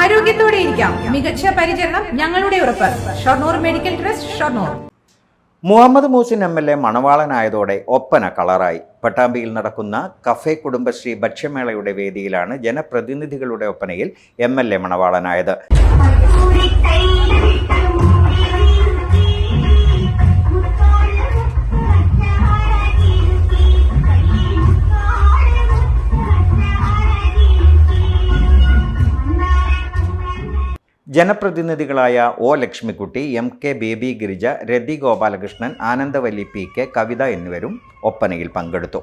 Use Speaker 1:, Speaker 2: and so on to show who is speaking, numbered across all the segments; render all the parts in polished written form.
Speaker 1: ആരോഗ്യത്തോടെ ഇരിക്കാം. മികച്ച പരിചരണം ഞങ്ങളുടെ ഉറപ്പ്. Shoranur medical trust, Shoranur.
Speaker 2: Muhammad Muhsin MLA മണവാളനായതോടെ ഒപ്പന കളറായി. പട്ടാമ്പിയിൽ നടക്കുന്ന കഫേ കുടുംബശ്രീ ഭക്ഷ്യമേളയുടെ വേദിയിലാണ് ജനപ്രതിനിധികളുടെ ഒപ്പനയിൽ MLA മണവാളനായത്. ജനപ്രതിനിധികളായ O. Lakshmikutty, MK Baby Girija, Rathi Gopalakrishnan, Anandavalli PK, Kavitha എന്നിവരും ഒപ്പനയിൽ പങ്കെടുത്തു.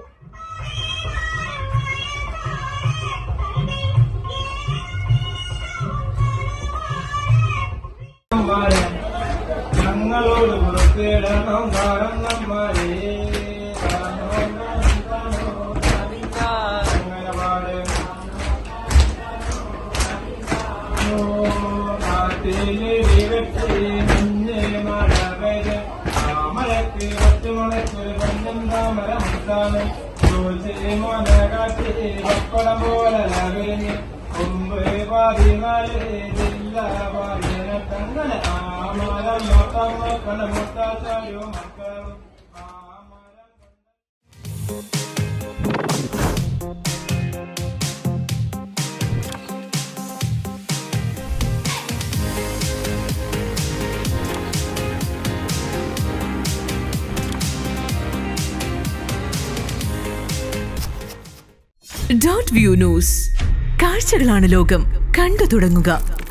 Speaker 3: .view news. കാഴ്ചകളാണ് ലോകം. കണ്ടു തുടങ്ങുക.